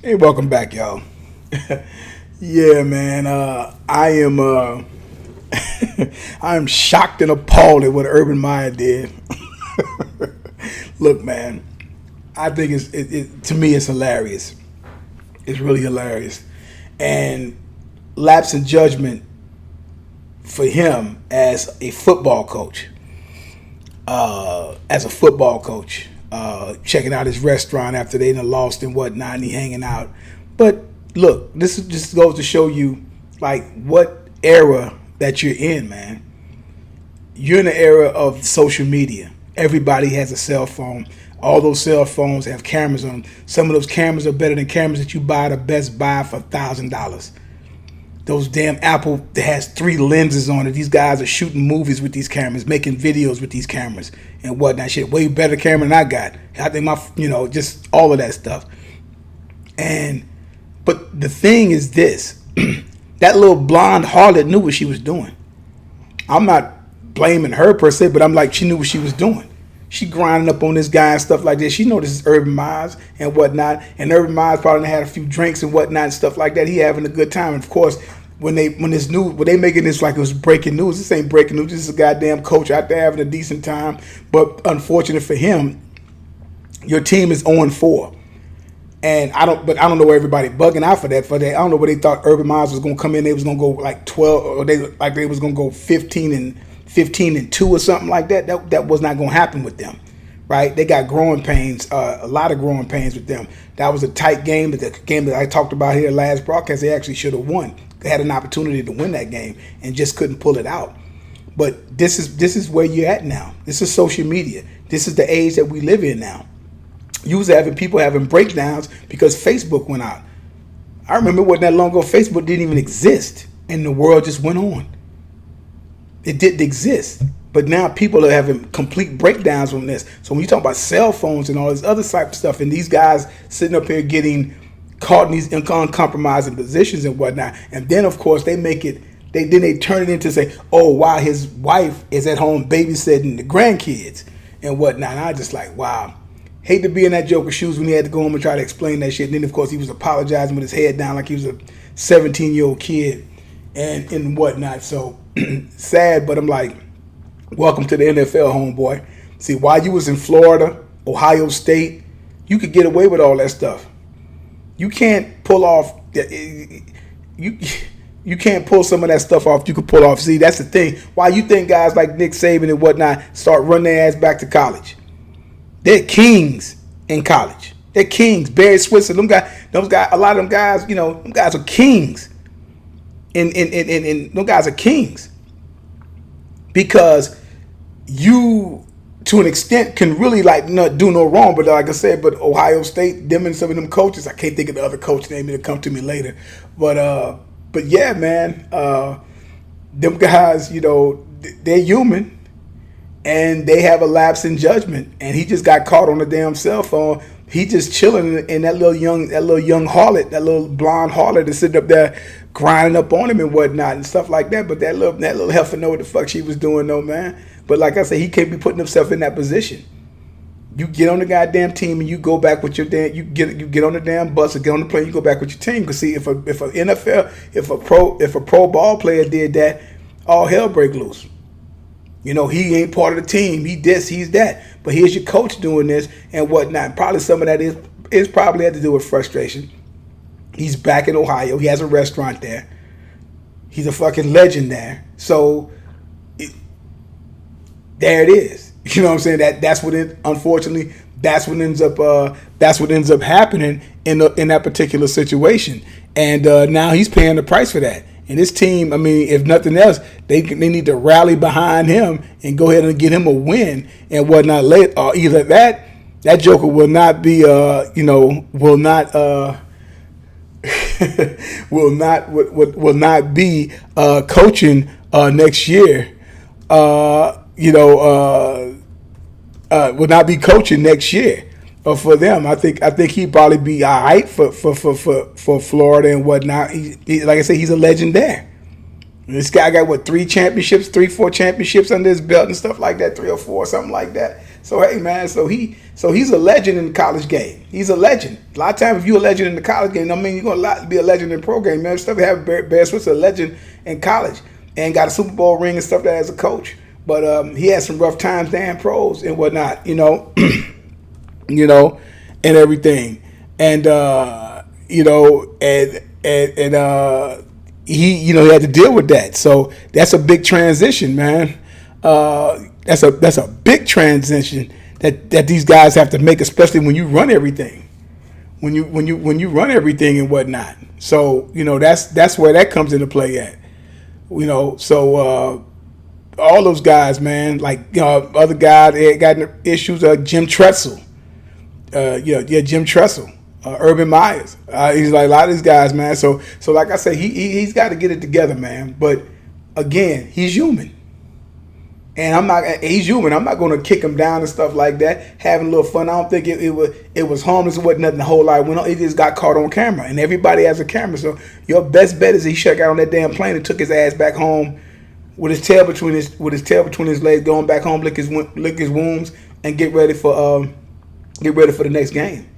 Hey, welcome back, y'all. Yeah, man. I am. I am shocked and appalled at what Urban Meyer did. Look, man. I think to me it's hilarious. It's really hilarious, and lapse in judgment for him as a football coach. As a football coach, checking out his restaurant after they done lost and whatnot, and he hanging out. But look, this just goes to show you like what era that you're in, man. You're in the era of social media. Everybody has a cell phone. All those cell phones have cameras on them. Some of those cameras are better than cameras that you buy at a Best Buy for $1,000. Those damn Apple that has 3 lenses on it. These guys are shooting movies with these cameras, making videos with these cameras and whatnot. Shit, way better camera than I got. I think just all of that stuff. But the thing is this: that little blonde harlot knew what she was doing. I'm not blaming her per se, but I'm like, she knew what she was doing. She grinding up on this guy and stuff like this. She know this is Urban Myers and whatnot. And Urban Myers probably had a few drinks and whatnot and stuff like that. He having a good time. And of course, when they making this like it was breaking news, this ain't breaking news. This is a goddamn coach out there having a decent time. But unfortunate for him, your team is 0-4. And I don't know where everybody bugging out for that. I don't know where they thought Urban Myers was gonna come in. They was gonna go like 12, or they was gonna go 15-2 or something like that. That was not going to happen with them, right? They got growing pains, a lot of growing pains with them. That was a tight game, but the game that I talked about here last broadcast, they actually should have won. They had an opportunity to win that game and just couldn't pull it out. But this is where you're at now. This is social media. This is the age that we live in now. You was having people having breakdowns because Facebook went out. I remember it wasn't that long ago. Facebook didn't even exist, and the world just went on. It didn't exist. But now people are having complete breakdowns from this. So when you talk about cell phones and all this other type of stuff, and these guys sitting up here getting caught in these uncompromising positions and whatnot, and then of course they make it, they turn it into say, oh wow, his wife is at home babysitting the grandkids and whatnot. And I just like, wow. Hate to be in that Joker's shoes when he had to go home and try to explain that shit. And then of course he was apologizing with his head down like he was a 17-year-old kid and whatnot. So sad, but I'm like, welcome to the NFL, homeboy. See, while you was in Florida, Ohio State, you could get away with all that stuff. You can't pull off you can't pull some of that stuff off you could pull off. See, that's the thing. Why you think guys like Nick Saban and whatnot start running their ass back to college? They're kings in college. They're kings. Barry Switzer, those guys, a lot of them guys, them guys are kings. And those guys are kings. Because you, to an extent, can really like not do no wrong. But like I said, but Ohio State, them and some of them coaches, I can't think of the other coach name. It'll come to me later. But yeah, man, them guys, they're human. And they have a lapse in judgment, and he just got caught on the damn cell phone. He just chilling in that little young harlot, that little blonde harlot that's sitting up there grinding up on him and whatnot and stuff like that. But that little heifer know what the fuck she was doing though, man. But like I said, he can't be putting himself in that position. You get on the goddamn team and you go back with your damn. You get on the damn bus or get on the plane. You go back with your team. Cause see, if a pro ball player did that, all hell break loose. He ain't part of the team. He this, he's that. But here's your coach doing this and whatnot. Probably some of that is probably had to do with frustration. He's back in Ohio. He has a restaurant there. He's a fucking legend there. So there it is. You know what I'm saying? That's what it. Unfortunately, that's what ends up happening in that particular situation. And now he's paying the price for that. And this team, I mean, if nothing else, they need to rally behind him and go ahead and get him a win and whatnot. Either that Joker will not be, will not be coaching next year. Will not be coaching next year. For them, I think he'd probably be all right for Florida and whatnot. He, like I said, he's a legend there. This guy got 4 championships under his belt and stuff like that, 3 or 4, something like that. So hey man, he's a legend in the college game. He's a legend. A lot of times, if you're a legend in the college game, I mean you're gonna be a legend in the pro game, man. Stuff have Bear Swift's a legend in college and got a Super Bowl ring and stuff that as a coach. But he had some rough times there in pros and whatnot, you know, and everything, and he had to deal with that. So that's a big transition, man. That's a big transition that these guys have to make, especially when you run everything, when you run everything and whatnot. So that's where that comes into play at. So all those guys, man, like other guys they got issues. Jim Tressel, Jim Tressel. Urban Myers. He's like a lot of these guys, man. So like I say, he's got to get it together, man. But again, he's human, and he's human. I'm not going to kick him down and stuff like that. Having a little fun. I don't think it was harmless. It wasn't nothing a whole lot went on. It just got caught on camera, and everybody has a camera. So your best bet is he should have got on that damn plane and took his ass back home with his tail between his legs, going back home, lick his wounds, and get ready for the next game.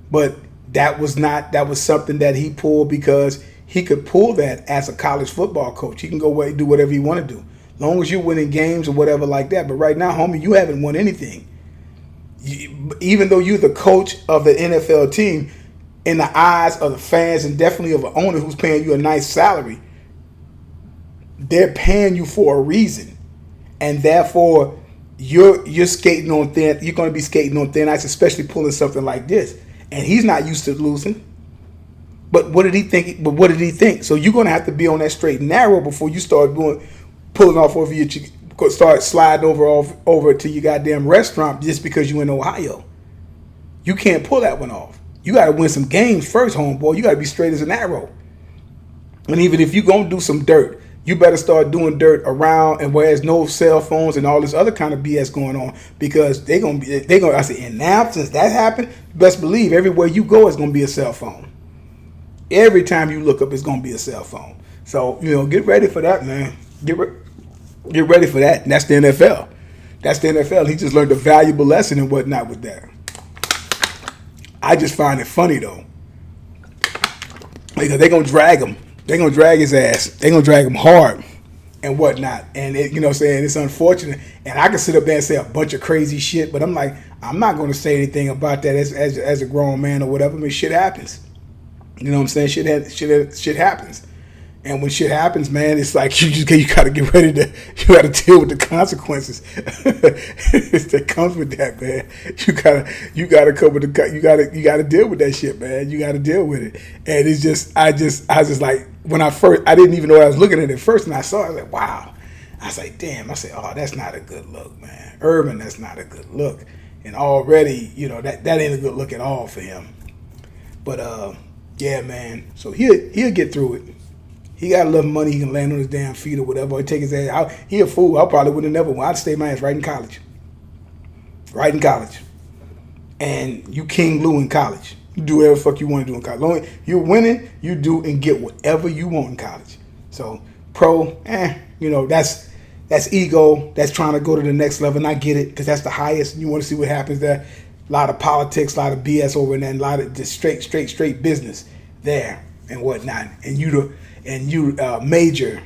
But that was something that he pulled because he could pull that as a college football coach. He can go away and do whatever you want to do, as long as you're winning games or whatever like that. But right now, homie, you haven't won anything. Even though you're the coach of the NFL team, in the eyes of the fans and definitely of an owner who's paying you a nice salary, they're paying you for a reason, and therefore you're skating on thin. You're going to be skating on thin ice, especially pulling something like this. And he's not used to losing. But what did he think? So you're going to have to be on that straight and narrow before you start pulling off over start sliding over to your goddamn restaurant just because you're in Ohio. You can't pull that one off. You got to win some games first, homeboy. You got to be straight as an arrow. And even if you're going to do some dirt, you better start doing dirt around and where there's no cell phones and all this other kind of BS going on, because I say, and now since that happened, best believe everywhere you go it's gonna be a cell phone. Every time you look up, it's gonna be a cell phone. So get ready for that, man. Get ready for that. And that's the NFL. That's the NFL. He just learned a valuable lesson and whatnot with that. I just find it funny though, because they're gonna drag him. They're going to drag his ass. They're going to drag him hard and whatnot. And, it's unfortunate. And I can sit up there and say a bunch of crazy shit, but I'm like, I'm not going to say anything about that as a grown man or whatever. I mean, shit happens. You know what I'm saying? Shit happens. And when shit happens, man, it's like you got to get ready you got to deal with the consequences that comes with that, man. You got to come with you got to deal with that shit, man. You got to deal with it. And it's just, I was like, when I didn't even know what I was looking at it first, and I saw it, I was like, wow. I was like, damn. I said, oh, that's not a good look, man. Irvin, that's not a good look. And already, that ain't a good look at all for him. But yeah, man. So he'll get through it. He got enough money he can land on his damn feet or whatever, or take his ass out. He a fool. I probably would have never won. I'd stay my ass right in college. Right in college. And you King Lou in college. You do whatever the fuck you want to do in college. You're winning, you do and get whatever you want in college. So pro, that's ego. That's trying to go to the next level. And I get it, because that's the highest. You want to see what happens there. A lot of politics, a lot of BS over there, and a lot of just straight business there and whatnot. And you major,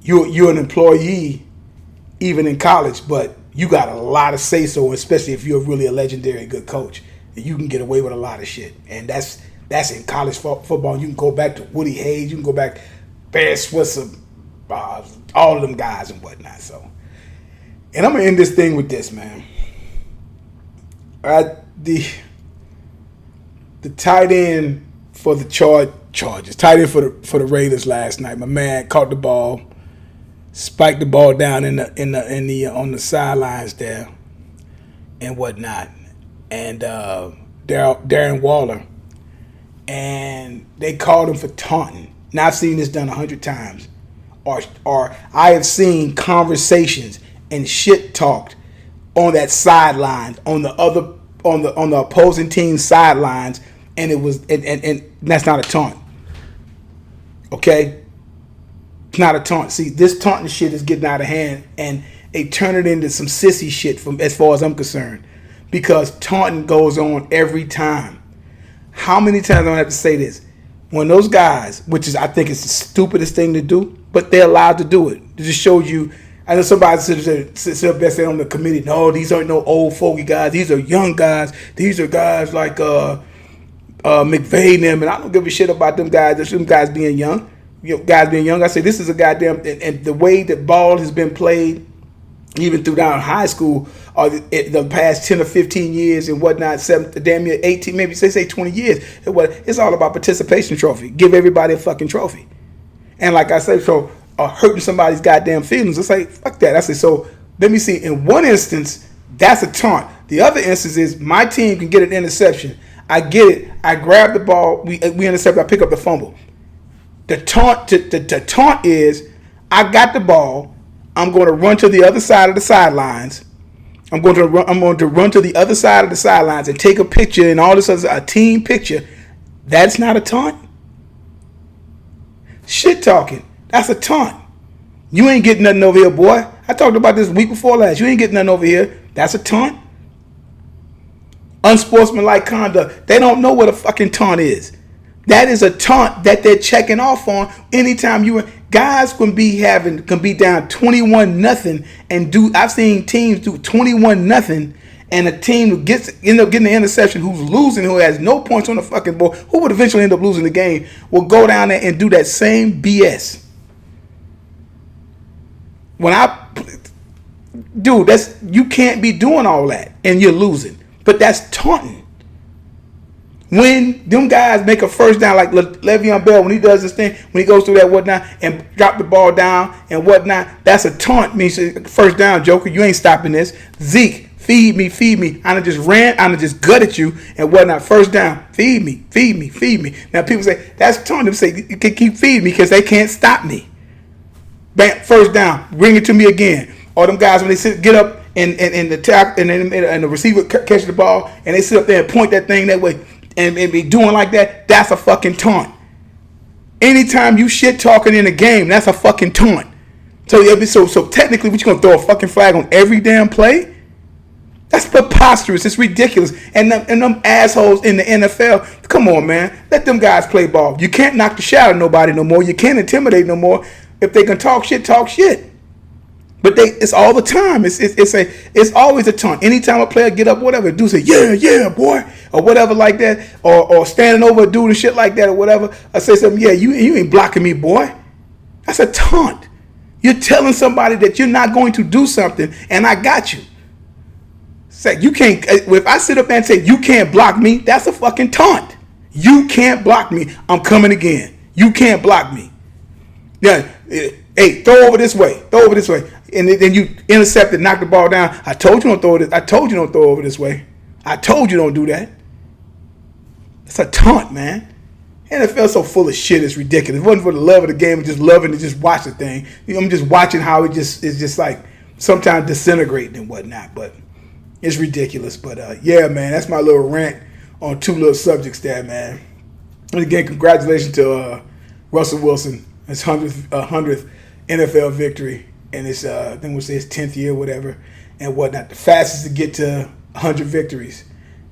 you're an employee even in college, but you got a lot of say so, especially if you're really a legendary good coach. You can get away with a lot of shit, and that's in college football. You can go back to Woody Hayes, you can go back Bear Switzer, all of them guys and whatnot. So, and I'm gonna end this thing with this, man. The tight end for the Chargers, tight end for the Raiders last night. My man caught the ball, spiked the ball down in the on the sidelines there, and whatnot. And Darren Waller, and they called him for taunting. Now I've seen this done 100 times, or I have seen conversations and shit talked on that sideline, on the opposing team's sidelines, and it was and that's not a taunt. Okay, it's not a taunt. See, this taunting shit is getting out of hand, and they turn it into some sissy shit from as far as I'm concerned. Because taunting goes on every time. How many times do I have to say this? When those guys, which is I think it's the stupidest thing to do, but they're allowed to do it. It just shows you. I know somebody sits up there saying on the committee, no, these aren't no old fogey guys. These are young guys. These are guys like McVay and them, and I don't give a shit about them guys. Them guys being young. Guys being young. I say this is a goddamn, and the way that ball has been played, even through down high school, or the past 10 or 15 years and whatnot, damn near 18, maybe say 20 years. It's all about participation trophy. Give everybody a fucking trophy. And like I said, so hurting somebody's goddamn feelings, it's like, fuck that. I said, so let me see. In one instance, that's a taunt. The other instance is my team can get an interception. I get it. I grab the ball. We intercept. I pick up the fumble. The taunt is I got the ball. I'm going to run to the other side of the sidelines. I'm going to run to the other side of the sidelines and take a picture and all this other, a team picture. That's not a taunt. Shit talking. That's a taunt. You ain't getting nothing over here, boy. I talked about this week before last. You ain't getting nothing over here. That's a taunt. Unsportsmanlike conduct. They don't know what a fucking taunt is. That is a taunt that they're checking off on. Anytime guys can be down 21-0 and do. I've seen teams do 21-0, and a team who end up getting the interception, who's losing, who has no points on the fucking board, who would eventually end up losing the game, will go down there and do that same BS. You can't be doing all that and you're losing, but that's taunting. When them guys make a first down, like Le'Veon Bell, when he does this thing, when he goes through that whatnot and drop the ball down and whatnot, that's a taunt. Means first down, Joker, you ain't stopping this. Zeke, feed me. I done just ran, I done just gutted you and whatnot. First down, feed me. Now people say, that's taunting. Them say, you can keep feeding me because they can't stop me. Bam, first down, bring it to me again. Or them guys, when they get up and the receiver catches the ball and they sit up there and point that thing that way, and be doing like that, that's a fucking taunt. Anytime you shit talking in a game, that's a fucking taunt. So technically, what you gonna throw a fucking flag on every damn play? That's preposterous. It's ridiculous. And them assholes in the NFL, come on, man. Let them guys play ball. You can't knock the shit out of nobody no more. You can't intimidate no more. If they can talk shit, talk shit. But it's all the time. It's always a taunt. Anytime a player get up, whatever, do say, yeah, boy, or whatever like that, or standing over a dude and shit like that, or whatever. I say something, yeah, you ain't blocking me, boy. That's a taunt. You're telling somebody that you're not going to do something, and I got you. Say you can't. If I sit up and say you can't block me, that's a fucking taunt. You can't block me. I'm coming again. You can't block me. Yeah. Hey, throw over this way. And then you intercept it, knock the ball down. I told you don't throw it. I told you don't throw over this way. I told you don't do that. It's a taunt, man. NFL so full of shit. It's ridiculous. If it wasn't for the love of the game, just loving to just watch the thing. I'm just watching how it is just like sometimes disintegrating and whatnot. But it's ridiculous. But yeah, man, that's my little rant on two little subjects there, man. And again, congratulations to Russell Wilson. His 100th NFL victory. And it's, I think we'll say his 10th year, whatever, and whatnot. The fastest to get to 100 victories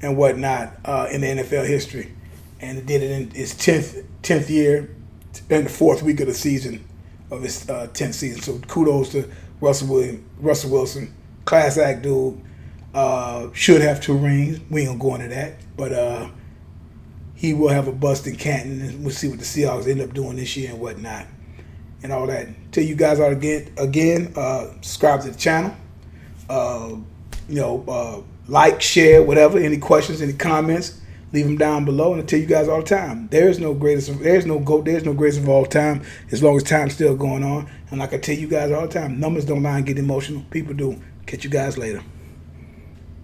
and whatnot in the NFL history. And it did it in his 10th year and the 4th week of the season, of his 10th season. So kudos to Russell Wilson. Class act dude. Should have 2 rings. We ain't going to go into that. But he will have a bust in Canton, and we'll see what the Seahawks end up doing this year and whatnot. And all that. Tell you guys all again, subscribe to the channel. Like, share, whatever. Any questions, any comments, leave them down below. And I tell you guys all the time, there's no greatest of all time as long as time's still going on. And like I tell you guys all the time, numbers don't lie and get emotional. People do. Catch you guys later.